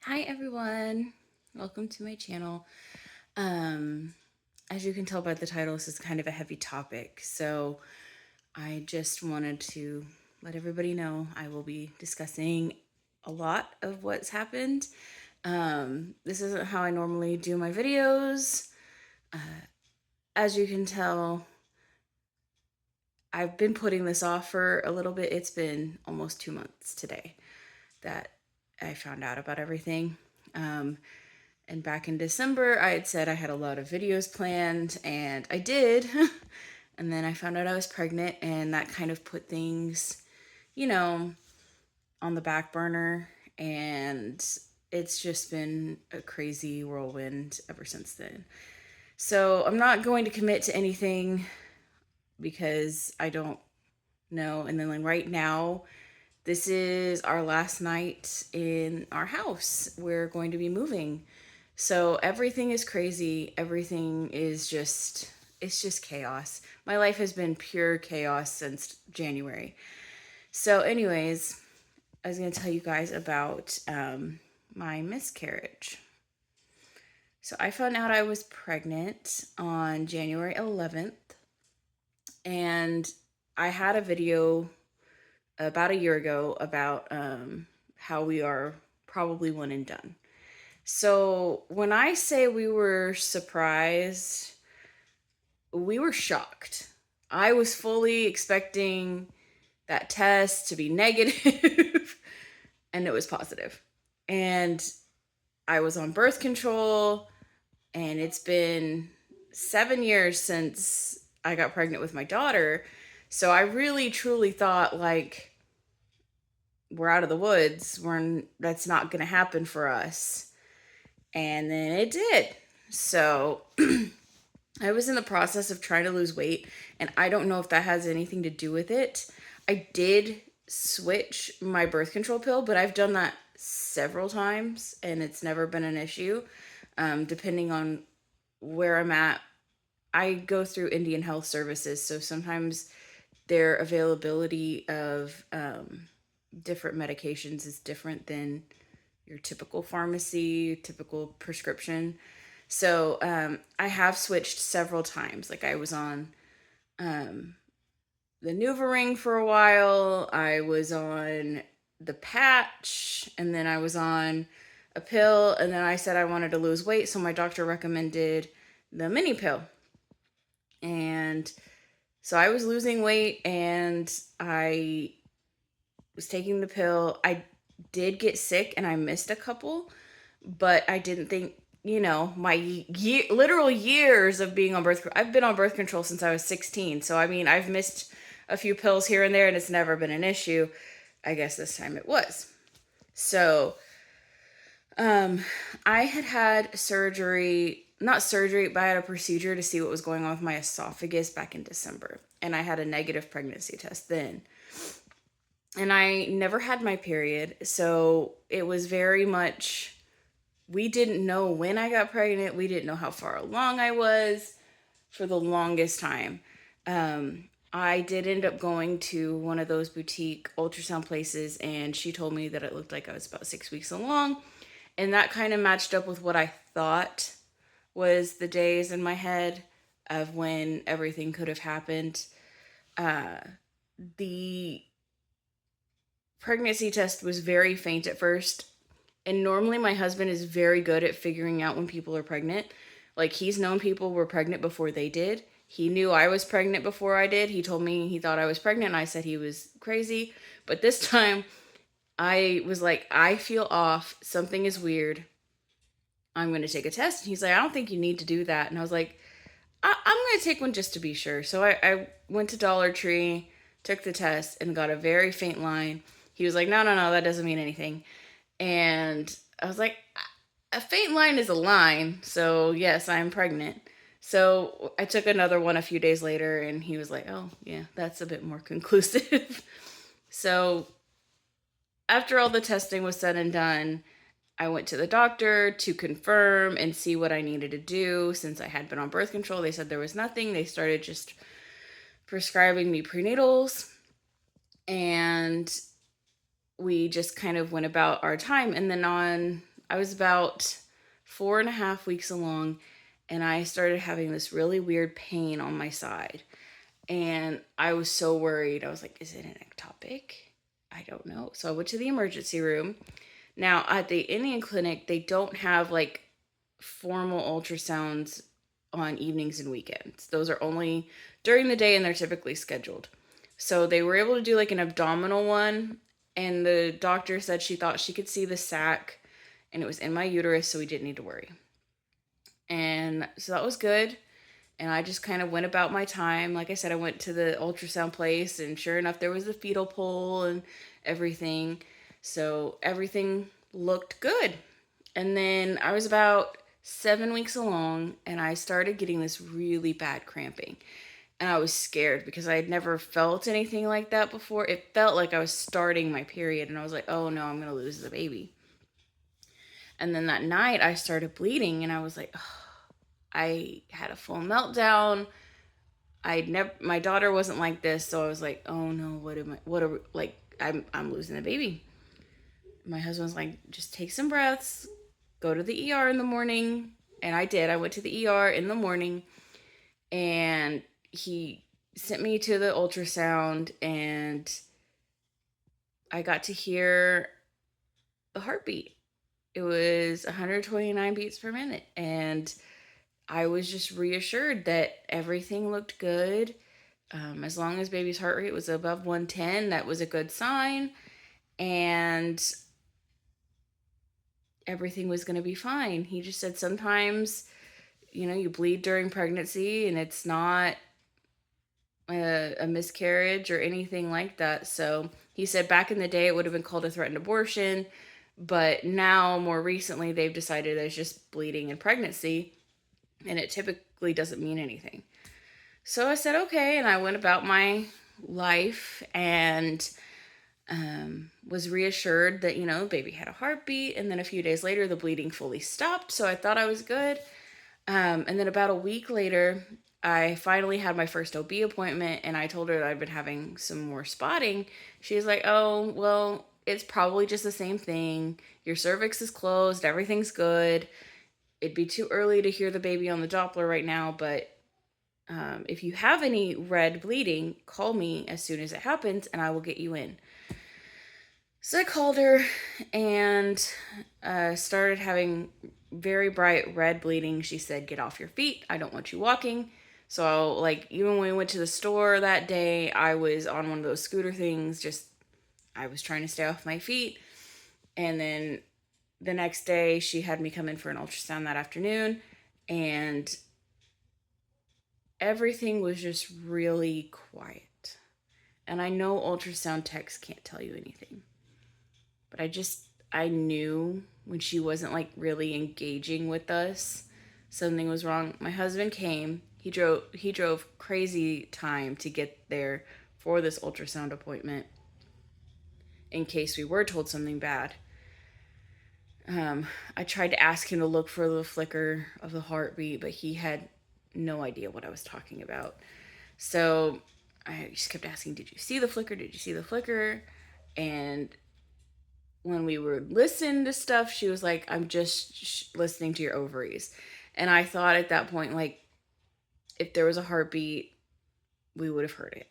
Hi everyone, welcome to my channel. Um, as you can tell by the title, this is kind of a heavy topic, so I just wanted to let everybody know I will be discussing a lot of what's happened. This isn't how I normally do my videos. As you can tell, I've been putting this off for a little bit. It's been almost 2 months today that I found out about everything. And back in December, I had said I had a lot of videos planned, and I did. And then I found out I was pregnant, and that kind of put things, you know, on the back burner. And it's just been a crazy whirlwind ever since then. So I'm not going to commit to anything because I don't know. And then, like, right now, this is our last night in our house. We're going to be moving. So everything is crazy. Everything is it's just chaos. My life has been pure chaos since January. So, anyways, I was going to tell you guys about my miscarriage. So, I found out I was pregnant on January 11th, and I had a video about a year ago about how we are probably one and done. So when I say we were surprised, we were shocked. I was fully expecting that test to be negative, and it was positive. And I was on birth control, and it's been 7 years since I got pregnant with my daughter. So I really truly thought, like, we're out of the woods. That's not going to happen for us. And then it did. So I was in the process of trying to lose weight, and I don't know if that has anything to do with it. I did switch my birth control pill, but I've done that several times, and it's never been an issue. Depending on where I'm at, I go through Indian Health Services, so sometimes their availability of different medications is different than your typical pharmacy, typical prescription. So I have switched several times. Like, I was on um, the NuvaRing for a while. I was on the patch, and then I was on a pill, and then I said I wanted to lose weight, so my doctor recommended the mini pill. And so I was losing weight, and I was taking the pill. I did get sick, and I missed a couple, but I didn't think, my literal years of being on birth control. I've been on birth control since I was 16. So, I mean, I've missed a few pills here and there, and it's never been an issue. I guess this time it was. So, um, I had surgery, not surgery, but I had a procedure to see what was going on with my esophagus back in December. And I had a negative pregnancy test then. And I never had my period. So it was very much, we didn't know when I got pregnant. We didn't know how far along I was for the longest time. I did end up going to one of those boutique ultrasound places, and she told me that it looked like I was about 6 weeks along. And that kind of matched up with what I thought was the days in my head of when everything could have happened. The pregnancy test was very faint at first. And normally my husband is very good at figuring out when people are pregnant. Like, he's known people were pregnant before they did. He knew I was pregnant before I did. He told me he thought I was pregnant, and I said he was crazy. But this time I was like, I feel off. Something is weird. I'm going to take a test. And he's like, I don't think you need to do that. And I was like, I'm going to take one just to be sure. So I went to Dollar Tree, took the test, and got a very faint line. He was like, no, no, no, that doesn't mean anything. And I was like, a faint line is a line. So, yes, I'm pregnant. So I took another one a few days later, and he was like, oh, yeah, that's a bit more conclusive. So after all the testing was said and done, I went to the doctor to confirm and see what I needed to do. Since I had been on birth control, they said there was nothing. They started just prescribing me prenatals, and we just kind of went about our time. And then on I was about 4.5 weeks along, and I started having this really weird pain on my side. And I was so worried. I was like, is it an ectopic? I don't know. So I went to the emergency room. Now, at the Indian clinic, they don't have like formal ultrasounds on evenings and weekends. Those are only during the day, and they're typically scheduled. So they were able to do like an abdominal one, and the doctor said she thought she could see the sac, and it was in my uterus, so we didn't need to worry. And so that was good. And I just kind of went about my time. Like I said, I went to the ultrasound place, and sure enough, there was the fetal pole and everything. So everything looked good. And then I was about 7 weeks along, and I started getting this really bad cramping. And I was scared because I had never felt anything like that before. It felt like I was starting my period, and I was like, oh no, I'm going to lose the baby. And then that night, I started bleeding, and I was like, oh, I had a full meltdown. My daughter wasn't like this, so I was like, oh no, I'm losing the baby. My husband was like, just take some breaths, go to the ER in the morning. And I did. I went to the ER in the morning, and he sent me to the ultrasound, and I got to hear the heartbeat. It was 129 beats per minute, and I was just reassured that everything looked good. As long as baby's heart rate was above 110, that was a good sign, and everything was going to be fine. He just said sometimes, you bleed during pregnancy, and it's not a miscarriage or anything like that. So he said back in the day it would have been called a threatened abortion, but now more recently they've decided it's just bleeding in pregnancy, and it typically doesn't mean anything. So I said okay, and I went about my life, and was reassured that baby had a heartbeat. And then a few days later the bleeding fully stopped, so I thought I was good. And then about a week later, I finally had my first OB appointment, and I told her that I'd been having some more spotting. She was like, oh, well, it's probably just the same thing. Your cervix is closed. Everything's good. It'd be too early to hear the baby on the Doppler right now, but if you have any red bleeding, call me as soon as it happens, and I will get you in. So I called her, and started having very bright red bleeding. She said, get off your feet. I don't want you walking. So even when we went to the store that day, I was on one of those scooter things. I was trying to stay off my feet. And then the next day she had me come in for an ultrasound that afternoon, and everything was just really quiet. And I know ultrasound techs can't tell you anything, but I knew when she wasn't really engaging with us, something was wrong. My husband came. He drove crazy time to get there for this ultrasound appointment in case we were told something bad. I tried to ask him to look for the flicker of the heartbeat, but he had no idea what I was talking about. So I just kept asking, did you see the flicker? Did you see the flicker? And when we would listen to stuff, she was like, I'm just listening to your ovaries. And I thought at that point, if there was a heartbeat, we would have heard it.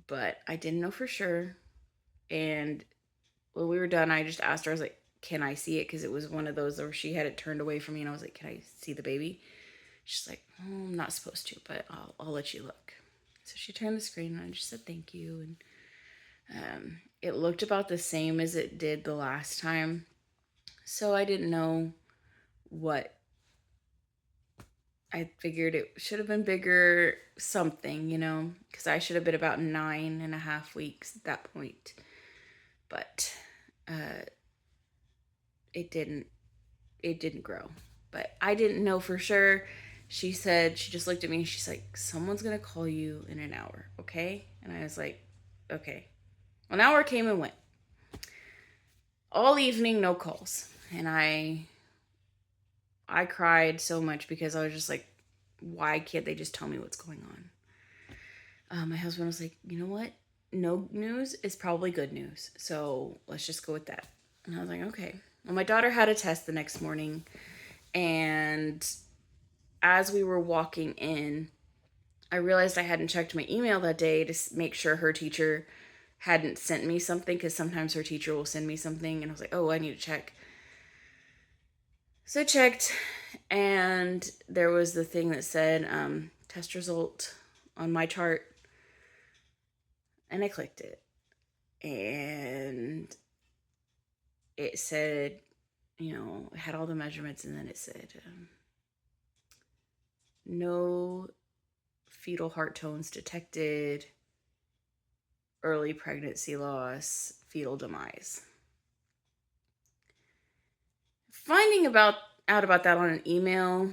But I didn't know for sure. And when we were done, I just asked her, I was like, can I see it? Because it was one of those where she had it turned away from me, and I was like, can I see the baby? She's like, oh, I'm not supposed to, but I'll let you look. So she turned the screen, and I just said thank you. And it looked about the same as it did the last time. So I didn't know what. I figured it should have been bigger something, because I should have been about 9.5 weeks at that point. But it didn't grow. But I didn't know for sure. She just looked at me, and she's like, someone's going to call you in an hour, okay? And I was like, okay. An hour came and went. All evening, no calls. And I cried so much because I was just like, why can't they just tell me what's going on? My husband was like, you know what? No news is probably good news. So let's just go with that. And I was like, okay. Well, my daughter had a test the next morning, and as we were walking in, I realized I hadn't checked my email that day to make sure her teacher hadn't sent me something, because sometimes her teacher will send me something, and I was like, oh, I need to check. So I checked, and there was the thing that said test result on my chart, and I clicked it, and it said, it had all the measurements, and then it said no fetal heart tones detected, early pregnancy loss, fetal demise. Finding out about that on an email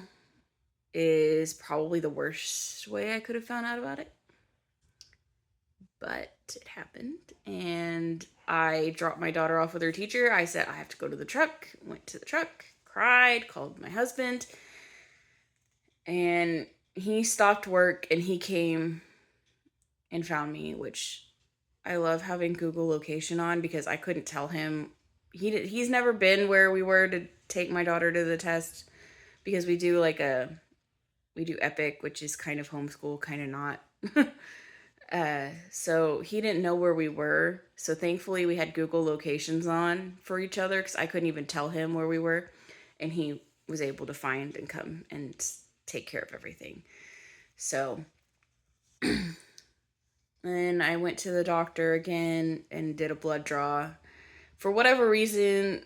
is probably the worst way I could have found out about it. But it happened, and I dropped my daughter off with her teacher. I said, I have to go to the truck. Went to the truck, cried, called my husband, and he stopped work and he came and found me, which I love having Google location on, because I couldn't tell him. He's never been where we were to take my daughter to the test, because we do Epic, which is kind of homeschool, kind of not. So he didn't know where we were. So thankfully we had Google locations on for each other, because I couldn't even tell him where we were, and he was able to find and come and take care of everything. So then I went to the doctor again and did a blood draw. For whatever reason,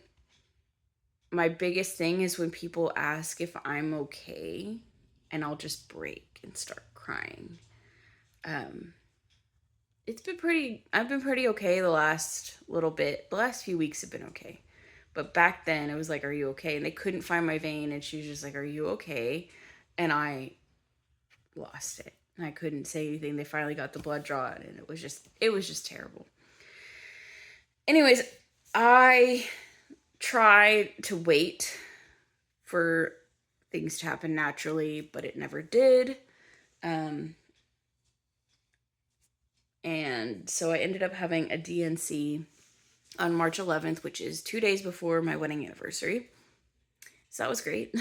my biggest thing is when people ask if I'm okay, and I'll just break and start crying. I've been pretty okay the last little bit. The last few weeks have been okay. But back then it was like, are you okay? And they couldn't find my vein, and she was just like, are you okay? And I lost it. And I couldn't say anything. They finally got the blood drawn, and it was just terrible. Anyways, I tried to wait for things to happen naturally, but it never did. And so I ended up having a DNC on March 11th, which is 2 days before my wedding anniversary. So that was great.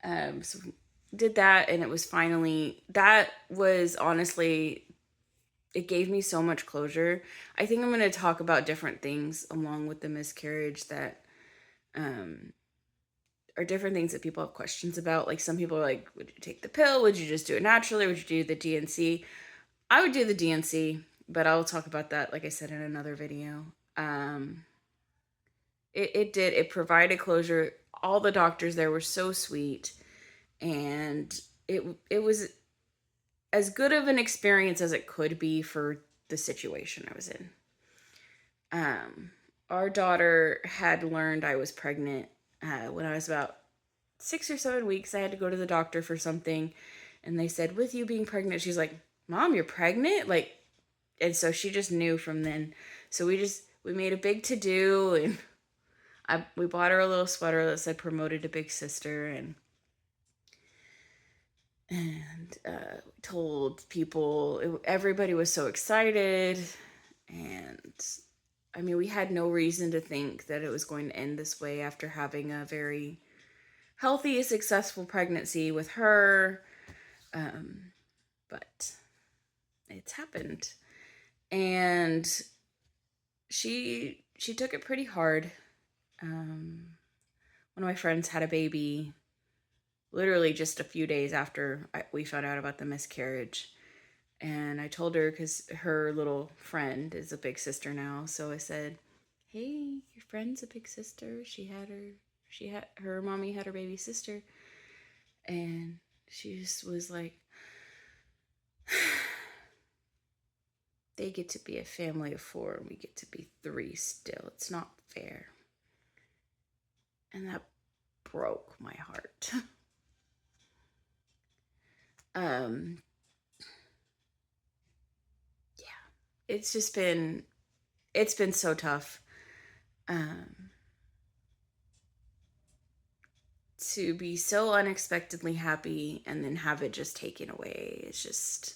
So did that, and that was honestly, it gave me so much closure. I think I'm going to talk about different things along with the miscarriage that are different things that people have questions about. Like, some people are like, would you take the pill? Would you just do it naturally? Would you do the DNC? I would do the DNC, but I'll talk about that, like I said, in another video. It provided closure. All the doctors there were so sweet, and it was as good of an experience as it could be for the situation I was in. Our daughter had learned I was pregnant when I was about 6 or 7 weeks. I had to go to the doctor for something, and they said, with you being pregnant, she's like, Mom, you're pregnant? Like, and so she just knew from then. So we made a big to-do, and we bought her a little sweater that said promoted to big sister, and told people. Everybody was so excited, and I mean, we had no reason to think that it was going to end this way after having a very healthy, successful pregnancy with her. But it's happened, and she took it pretty hard. One of my friends had a baby literally just a few days after we found out about the miscarriage. And I told her, because her little friend is a big sister now. So I said, hey, your friend's a big sister. Her mommy had her baby sister. And she just was like, they get to be a family of 4 and we get to be 3 still. It's not fair. And that broke my heart. It's been so tough to be so unexpectedly happy and then have it just taken away. It's just,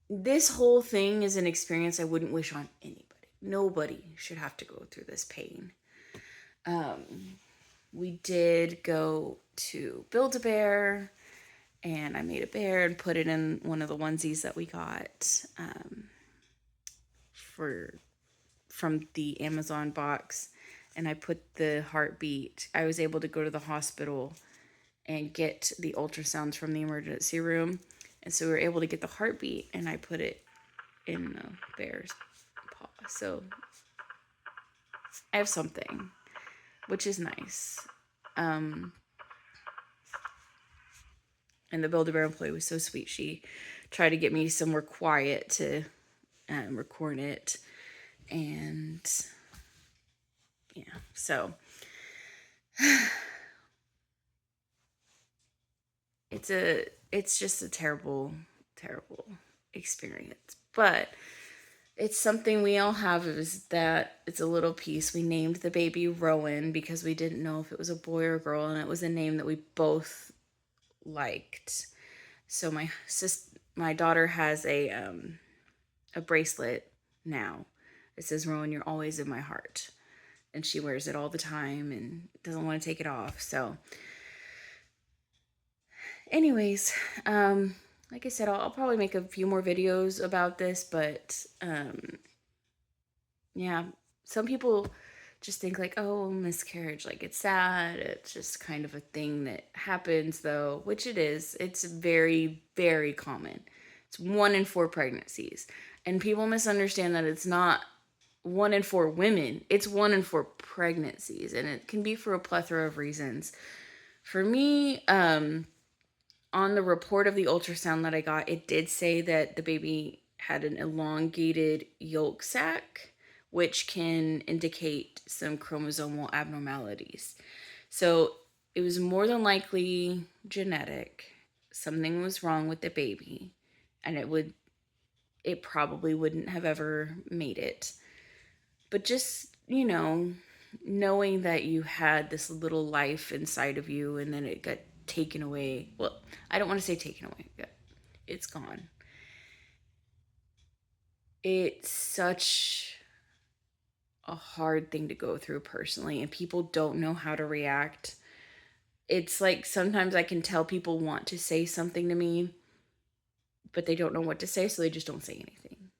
this whole thing is an experience I wouldn't wish on anybody. Nobody should have to go through this pain. We did go to Build-A-Bear, and I made a bear and put it in one of the onesies that we got from the Amazon box. And I put the heartbeat. I was able to go to the hospital and get the ultrasounds from the emergency room. And so we were able to get the heartbeat, and I put it in the bear's paw. So I have something, which is nice. And the Build-A-Bear employee was so sweet. She tried to get me somewhere quiet to record it. And yeah, so it's just a terrible experience. But it's something we all have, is that it's a little piece. We named the baby Rowan because we didn't know if it was a boy or a girl, and it was a name that we both liked. So my daughter has a bracelet now. It says, Rowan, you're always in my heart. And she wears it all the time and doesn't want to take it off. So anyways, like I said, I'll probably make a few more videos about this, but yeah, some people just think like, oh, miscarriage, like it's sad. It's just kind of a thing that happens, though, which it is. It's very, very common. It's 1 in 4 pregnancies. And people misunderstand that it's not 1 in 4 women. It's 1 in 4 pregnancies. And it can be for a plethora of reasons. For me, on the report of the ultrasound that I got, it did say that the baby had an elongated yolk sac, which can indicate some chromosomal abnormalities. So it was more than likely genetic. Something was wrong with the baby, and it probably wouldn't have ever made it. But just, knowing that you had this little life inside of you and then it got taken away. Well, I don't want to say taken away. It's gone. It's such a hard thing to go through personally, and people don't know how to react. It's like sometimes I can tell people want to say something to me, but they don't know what to say, so they just don't say anything.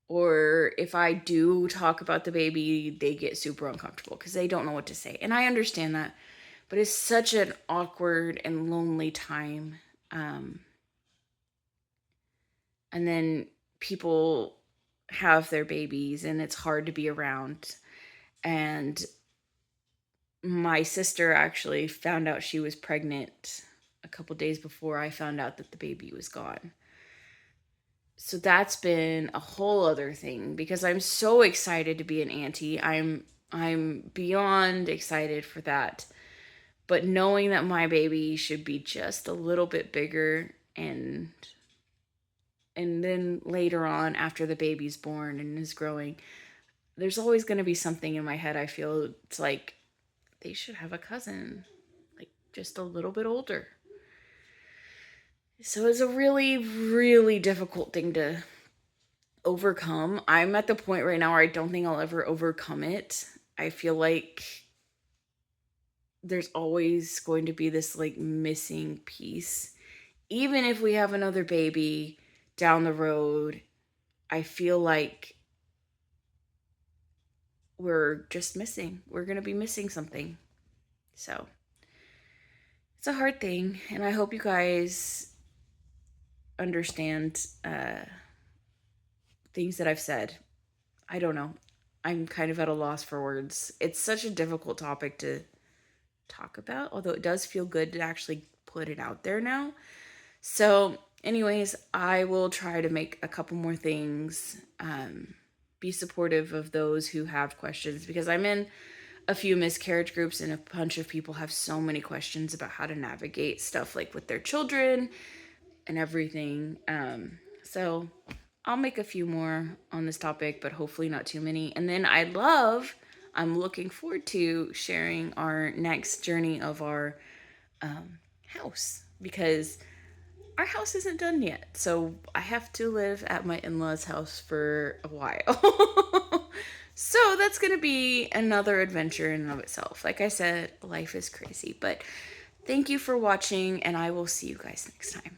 Or if I do talk about the baby, they get super uncomfortable because they don't know what to say. And I understand that, but it's such an awkward and lonely time. And then people have their babies and it's hard to be around. And my sister actually found out she was pregnant a couple days before I found out that the baby was gone. So that's been a whole other thing because I'm so excited to be an auntie. I'm beyond excited for that. But knowing that my baby should be just a little bit bigger, and then later on after the baby's born and is growing, there's always going to be something in my head. I feel it's like they should have a cousin, like just a little bit older. So it's a really, really difficult thing to overcome. I'm at the point right now where I don't think I'll ever overcome it. I feel like there's always going to be this like missing piece. Even if we have another baby down the road, I feel like we're just missing. We're going to be missing something. So it's a hard thing. And I hope you guys understand things that I've said. I don't know. I'm kind of at a loss for words. It's such a difficult topic to talk about, although it does feel good to actually put it out there now. So anyways, I will try to make a couple more things, be supportive of those who have questions, because I'm in a few miscarriage groups and a bunch of people have so many questions about how to navigate stuff like with their children and everything. So I'll make a few more on this topic, but hopefully not too many. And then I'm looking forward to sharing our next journey of our house, because our house isn't done yet. So I have to live at my in-laws' house for a while. So that's going to be another adventure in and of itself. Like I said, life is crazy. But thank you for watching, and I will see you guys next time.